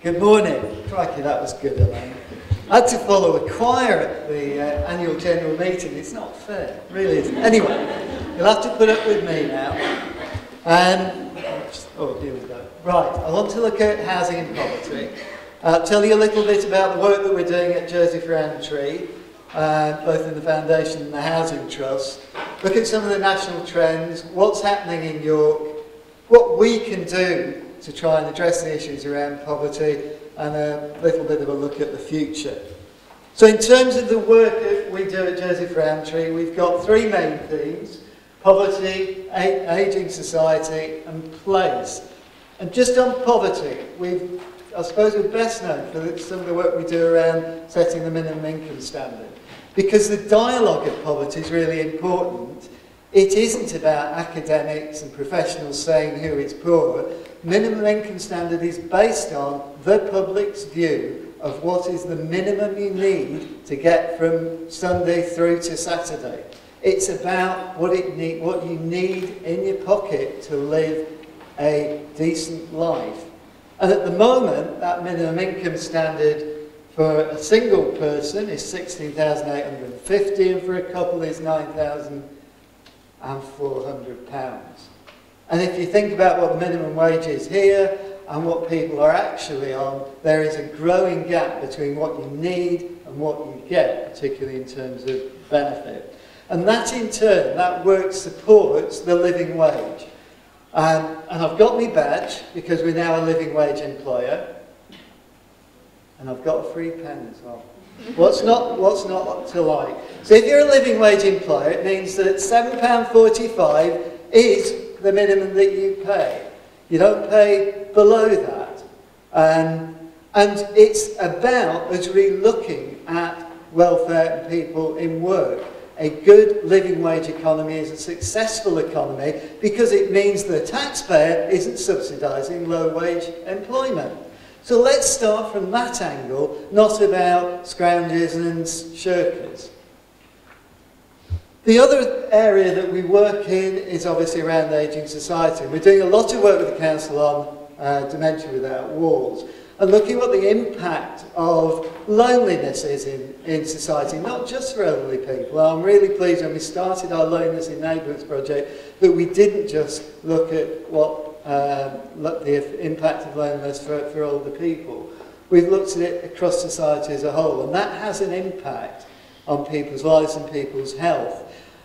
Good morning. Crikey, that was good, Elaine. I had to follow a choir at the annual general meeting. It's not fair, really isn't. Anyway, you'll have to put up with me now. Oh, here we go. Right, I want to look at housing and poverty. Tell you a little bit about the work that we're doing at Jersey for Tree, both in the Foundation and the Housing Trust. Look at some of the national trends, what's happening in York, what we can do to try and address the issues around poverty, and a little bit of a look at the future. So in terms of the work that we do at Jersey for Tree, we've got three main themes: poverty, ageing society, and place. And just on poverty, I suppose we're best known for some of the work we do around setting the minimum income standard. Because the dialogue of poverty is really important. It isn't about academics and professionals saying who is poor. Minimum income standard is based on the public's view of what is the minimum you need to get from Sunday through to Saturday. It's about what you need in your pocket to live a decent life. And at the moment, that minimum income standard for a single person is £16,850, and for a couple is £9,400. And if you think about what the minimum wage is here and what people are actually on, there is a growing gap between what you need and what you get, particularly in terms of benefit. And that in turn, that work supports the living wage. And I've got my badge because we're now a living wage employer. And I've got a free pen as well. What's not to like? So if you're a living wage employer, it means that £7.45 is the minimum that you pay. You don't pay below that. And it's about us re-looking at welfare and people in work. A good living wage economy is a successful economy because it means the taxpayer isn't subsidising low-wage employment. So let's start from that angle, not about scroungers and shirkers. The other area that we work in is obviously around ageing society. We're doing a lot of work with the Council on Dementia Without Walls, and looking at what the impact of loneliness is in society, not just for elderly people. I'm really pleased when we started our Loneliness in Neighbourhoods project that we didn't just look at the impact of loneliness for older people. We've looked at it across society as a whole, and that has an impact on people's lives and people's health.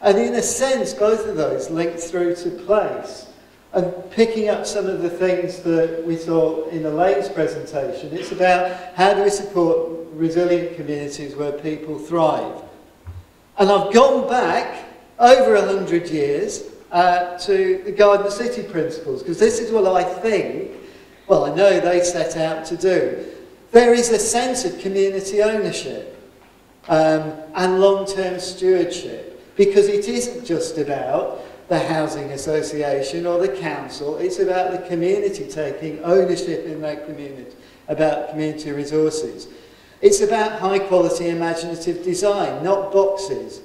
And in a sense, both of those link through to place. And picking up some of the things that we saw in Elaine's presentation, it's about how do we support resilient communities where people thrive. And I've gone back over 100 years to the Garden City principles, because this is what I think, well, I know they set out to do. There is a sense of community ownership and long-term stewardship, because it isn't just about the housing association or the council, it's about the community taking ownership in their community, about community resources. It's about high quality imaginative design, not boxes.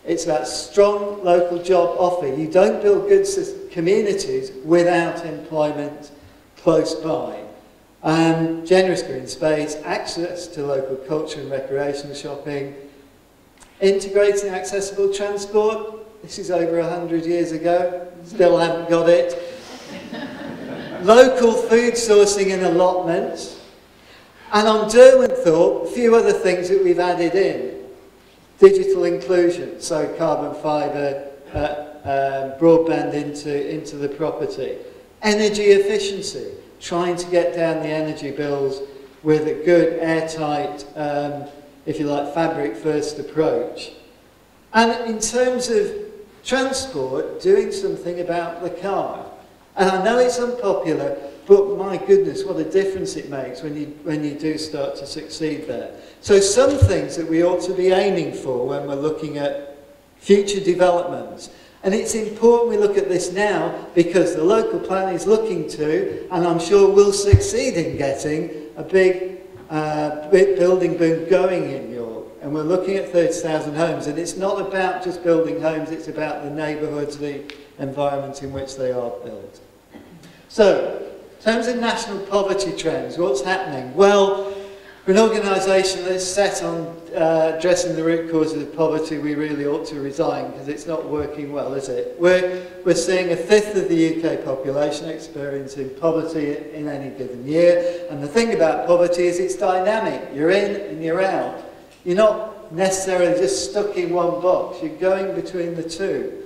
It's about strong local job offer. You don't build good communities without employment close by. Generous green space, access to local culture and recreational shopping, integrating accessible transport. This is over 100 years ago, still haven't got it. Local food sourcing and allotments. And on Derwentthorpe, a few other things that we've added in. Digital inclusion, so carbon fibre, broadband into the property. Energy efficiency, trying to get down the energy bills with a good airtight, if you like, fabric first approach. And in terms of transport, doing something about the car. And I know it's unpopular, but my goodness, what a difference it makes when you do start to succeed there. So some things that we ought to be aiming for when we're looking at future developments. And it's important we look at this now because the local plan is looking to, and I'm sure will succeed in getting, a big building boom going in York. And we're looking at 30,000 homes, and it's not about just building homes, it's about the neighbourhoods, the environment in which they are built. So, In terms of national poverty trends, what's happening? Well, for an organisation that's set on addressing the root causes of poverty, we really ought to resign because it's not working well, is it? We're seeing a fifth of the UK population experiencing poverty in any given year. And the thing about poverty is it's dynamic. You're in and you're out. You're not necessarily just stuck in one box. You're going between the two.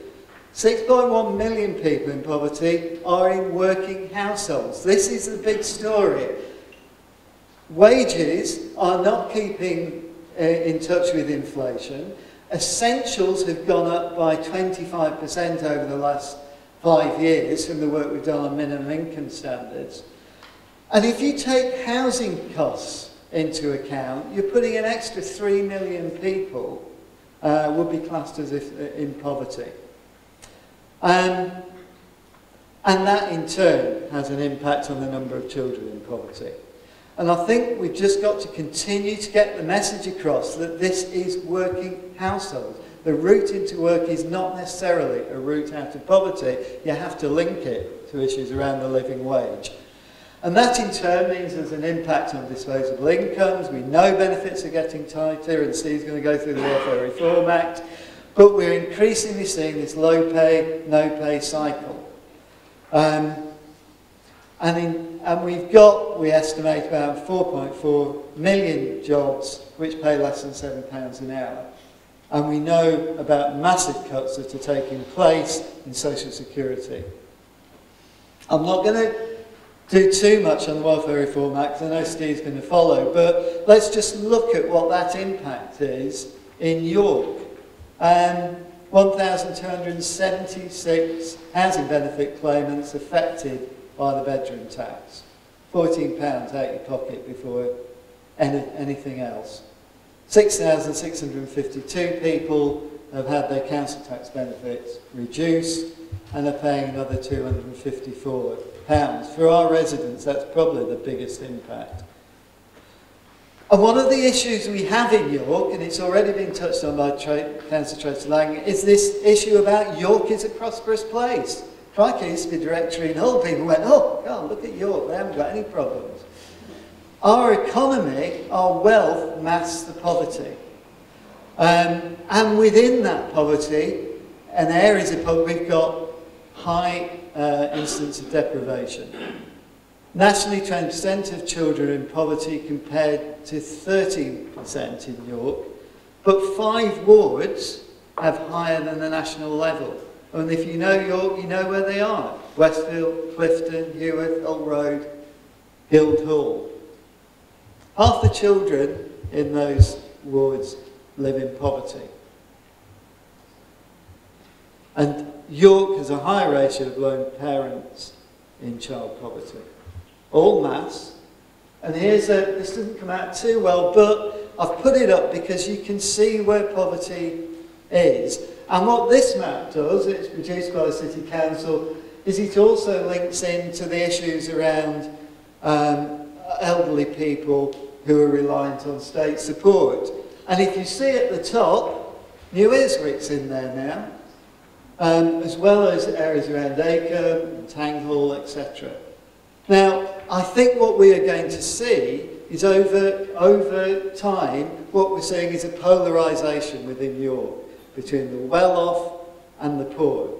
6.1 million people in poverty are in working households. This is the big story. Wages are not keeping in touch with inflation. Essentials have gone up by 25% over the last 5 years from the work we've done on minimum income standards. And if you take housing costs into account, you're putting an extra 3 million people would be classed as if in poverty. And that in turn has an impact on the number of children in poverty. And I think we've just got to continue to get the message across that this is working households. The route into work is not necessarily a route out of poverty. You have to link it to issues around the living wage. And that in turn means there's an impact on disposable incomes. We know benefits are getting tighter, and Steve's going to go through the Welfare Reform Act. But we're increasingly seeing this low pay, no pay cycle. And we've got, we estimate, about 4.4 million jobs which pay less than £7 an hour. And we know about massive cuts that are taking place in social security. I'm not going to do too much on the Welfare Reform Act, I know Steve's going to follow, but let's just look at what that impact is in York. 1,276 housing benefit claimants affected by the bedroom tax. £14 out your pocket before anything else. 6,652 people have had their council tax benefits reduced and are paying another £254. For our residents, that's probably the biggest impact. And one of the issues we have in York, and it's already been touched on by Councillor Tracy Lang, is this issue about York is a prosperous place. Crikey, I used to be director in Hull. People went, oh, God, look at York, they haven't got any problems. Our economy, our wealth, masks the poverty. And within that poverty, and areas of poverty, we've got high incidence of deprivation. Nationally, 20% of children in poverty compared to 13% in York, but 5 wards have higher than the national level. And if you know York, you know where they are. Westfield, Clifton, Heworth, Hull Road, Guildhall. Half the children in those wards live in poverty. And York has a high ratio of lone parents in child poverty. All maths. And here's this doesn't come out too well, but I've put it up because you can see where poverty is. And what this map does, it's produced by the City Council, is it also links into the issues around elderly people who are reliant on state support. And if you see at the top, New Iswick's in there now, as well as areas around Acre, Tanghall, etc. Now, I think what we are going to see is over time, what we're seeing is a polarisation within York between the well-off and the poor.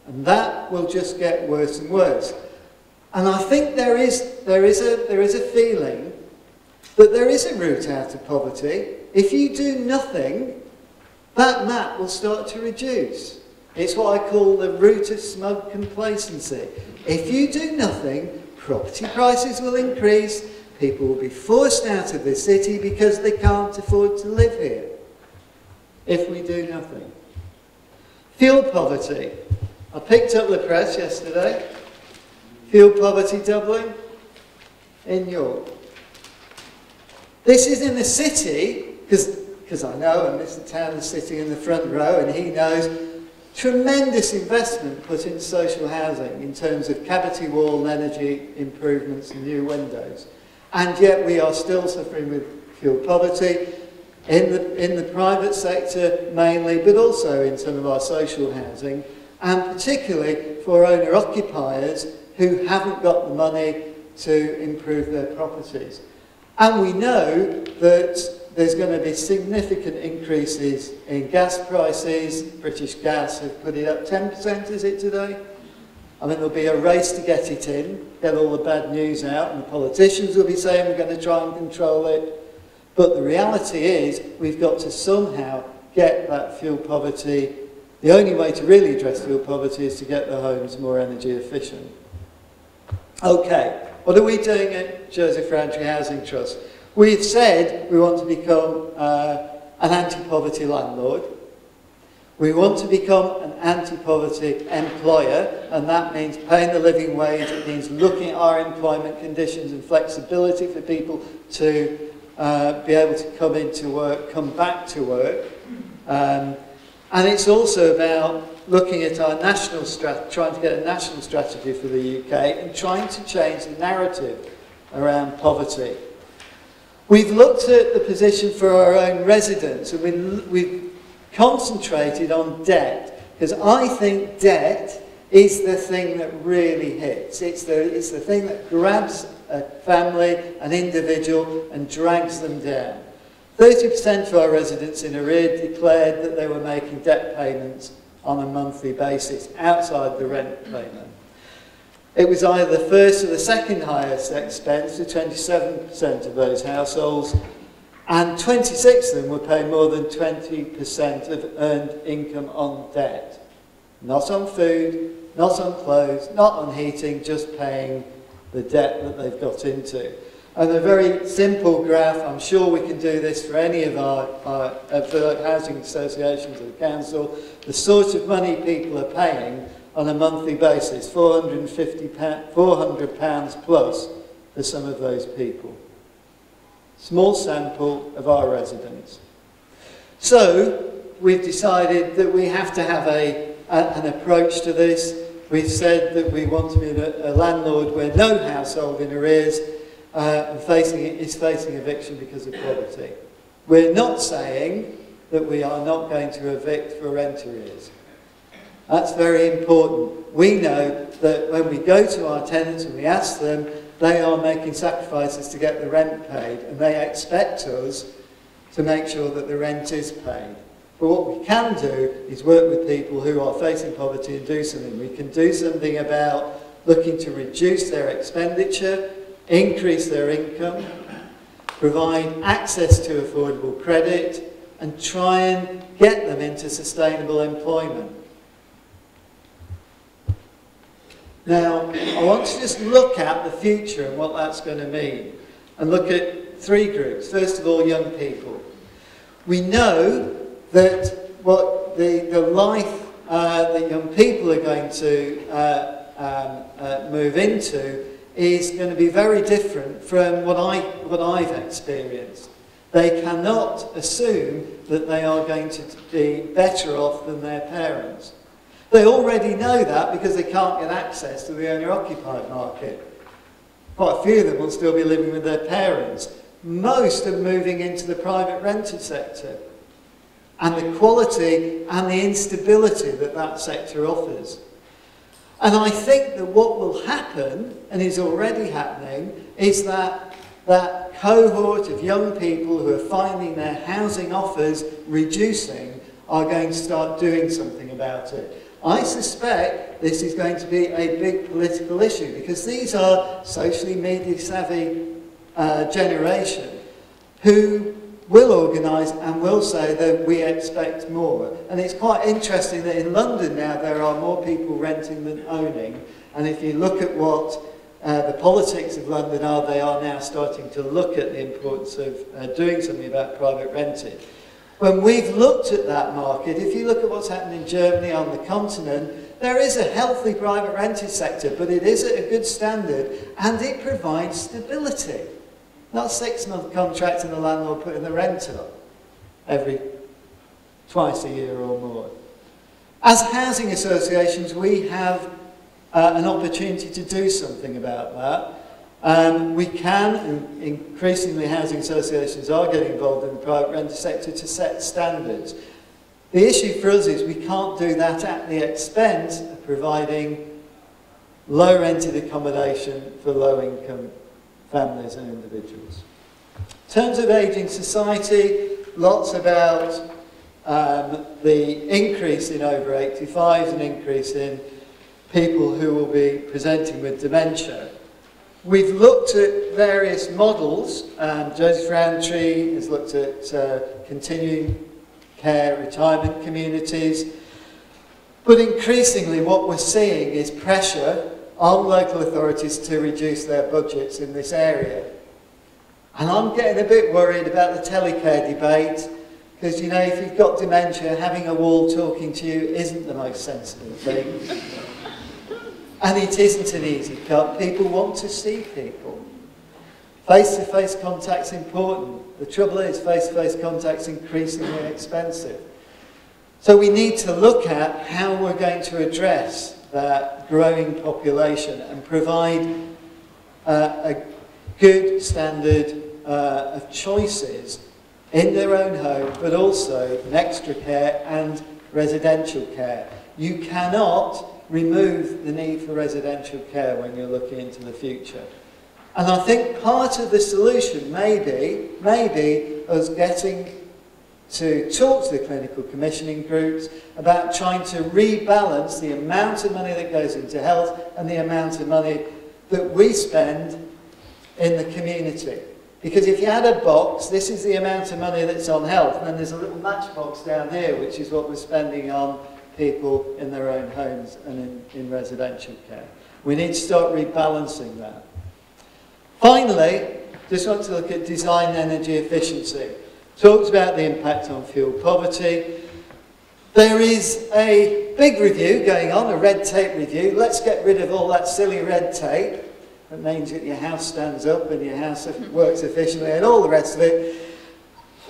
And that will just get worse and worse. And I think there is a feeling that there is a route out of poverty. If you do nothing, that map will start to reduce. It's what I call the route of smug complacency. If you do nothing, property prices will increase, people will be forced out of the city because they can't afford to live here. If we do nothing. Fuel poverty. I picked up the press yesterday. Fuel poverty doubling in York. This is in the city, because I know, and Mr. Town is sitting in the front row and he knows, tremendous investment put into social housing in terms of cavity wall energy improvements and new windows. And yet we are still suffering with fuel poverty in the private sector mainly, but also in some of our social housing, and particularly for owner-occupiers who haven't got the money to improve their properties. And we know that there's going to be significant increases in gas prices. British Gas have put it up 10%, is it today? I mean, there'll be a race to get it in, get all the bad news out, and the politicians will be saying we're going to try and control it. But the reality is, we've got to somehow get that fuel poverty. The only way to really address fuel poverty is to get the homes more energy efficient. Okay, what are we doing at Joseph Rowntree Housing Trust? We've said we want to become an anti-poverty landlord. We want to become an anti-poverty employer, and that means paying the living wage. It means looking at our employment conditions and flexibility for people to be able to come into work, come back to work. And it's also about looking at our national strategy, trying to get a national strategy for the UK and trying to change the narrative around poverty. We've looked at the position for our own residents, and we've concentrated on debt, because I think debt is the thing that really hits. It's the thing that grabs a family, an individual, and drags them down. 30% of our residents in arrears declared that they were making debt payments on a monthly basis outside the rent payment. It was either the first or the second highest expense for 27% of those households, and 26 of them were paying more than 20% of earned income on debt. Not on food, not on clothes, not on heating, just paying the debt that they've got into. And a very simple graph, I'm sure we can do this for any of our for housing associations or the council, the sort of money people are paying on a monthly basis, £400 plus for some of those people. Small sample of our residents. So we've decided that we have to have an approach to this. We've said that we want to be a landlord where no household in arrears is facing eviction because of poverty. We're not saying that we are not going to evict for rent arrears. That's very important. We know that when we go to our tenants and we ask them, they are making sacrifices to get the rent paid, and they expect us to make sure that the rent is paid. But what we can do is work with people who are facing poverty and do something. We can do something about looking to reduce their expenditure, increase their income, provide access to affordable credit, and try and get them into sustainable employment. Now, I want to just look at the future and what that's going to mean, and look at three groups. First of all, young people. We know that what the life that young people are going to move into is going to be very different from what I've experienced. They cannot assume that they are going to be better off than their parents. They already know that because they can't get access to the owner-occupied market. Quite a few of them will still be living with their parents. Most are moving into the private rented sector. And the quality and the instability that that sector offers. And I think that what will happen, and is already happening, is that that cohort of young people who are finding their housing offers reducing are going to start doing something about it. I suspect this is going to be a big political issue, because these are socially media savvy generation who will organise and will say that we expect more. And it's quite interesting that in London now there are more people renting than owning. And if you look at what the politics of London are, they are now starting to look at the importance of doing something about private renting. When we've looked at that market, if you look at what's happened in Germany, on the continent, there is a healthy private rented sector, but it is at a good standard and it provides stability. Not a 6-month contract and the landlord putting the rent up twice a year or more. As housing associations, we have an opportunity to do something about that. We can, and increasingly housing associations are getting involved in the private rented sector to set standards. The issue for us is we can't do that at the expense of providing low rented accommodation for low income families and individuals. In terms of ageing society, lots about the increase in over 85s, an increase in people who will be presenting with dementia. We've looked at various models. Joseph Rowntree has looked at continuing care, retirement communities. But increasingly what we're seeing is pressure on local authorities to reduce their budgets in this area. And I'm getting a bit worried about the telecare debate, because, you know, if you've got dementia, having a wall talking to you isn't the most sensible thing. And it isn't an easy cut. People want to see people. Face-to-face contact's important. The trouble is, face-to-face contact's increasingly expensive. So we need to look at how we're going to address that growing population and provide a good standard of choices in their own home, but also in extra care and residential care. You cannot remove the need for residential care when you're looking into the future. And I think part of the solution may be us getting to talk to the clinical commissioning groups about trying to rebalance the amount of money that goes into health and the amount of money that we spend in the community. Because if you add a box, this is the amount of money that's on health, and then there's a little matchbox down here, which is what we're spending on people in their own homes and in residential care. We need to start rebalancing that. Finally, just want to look at design energy efficiency. Talked about the impact on fuel poverty. There is a big review going on, a red tape review. Let's get rid of all that silly red tape. That means that your house stands up and your house works efficiently and all the rest of it.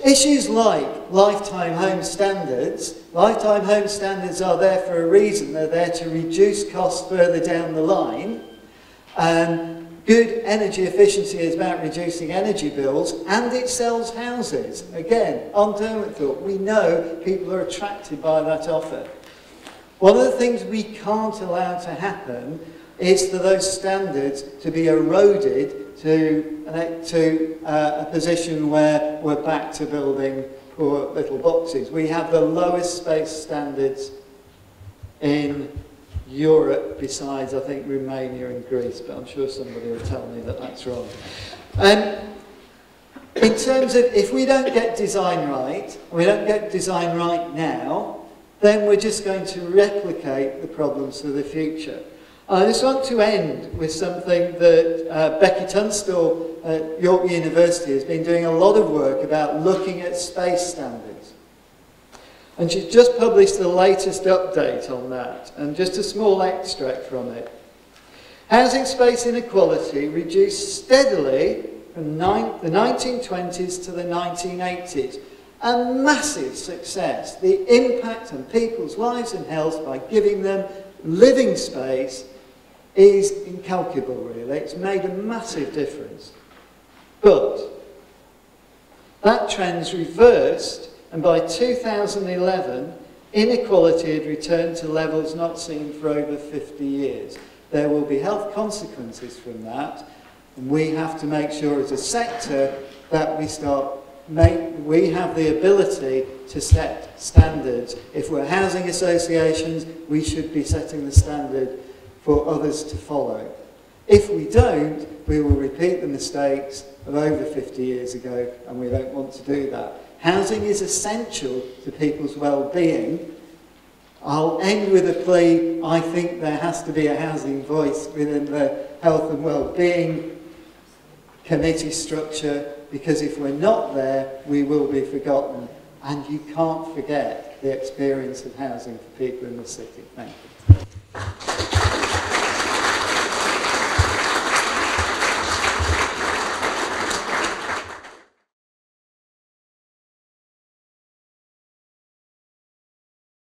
Issues like lifetime home standards. Lifetime home standards are there for a reason. They're there to reduce costs further down the line. Good energy efficiency is about reducing energy bills, and it sells houses. Again, on Dermot thought, we know people are attracted by that offer. One of the things we can't allow to happen is for those standards to be eroded to a position where we're back to building poor little boxes. We have the lowest space standards in Europe, besides, I think, Romania and Greece, but I'm sure somebody will tell me that that's wrong. In terms of, if we don't get design right, we don't get design right now, then we're just going to replicate the problems for the future. I just want to end with something that Becky Tunstall at York University has been doing a lot of work about looking at space standards. And she's just published the latest update on that, and just a small extract from it. Housing space inequality reduced steadily from the 1920s to the 1980s. A massive success. The impact on people's lives and health by giving them living space is incalculable, really. It's made a massive difference. But that trend's reversed, and by 2011, inequality had returned to levels not seen for over 50 years. There will be health consequences from that, and we have to make sure as a sector that we have the ability to set standards. If we're housing associations, we should be setting the standard for others to follow. If we don't, we will repeat the mistakes of over 50 years ago, and we don't want to do that. Housing is essential to people's well-being. I'll end with a plea. I think there has to be a housing voice within the health and well-being committee structure, because if we're not there, we will be forgotten. And you can't forget the experience of housing for people in the city. Thank you.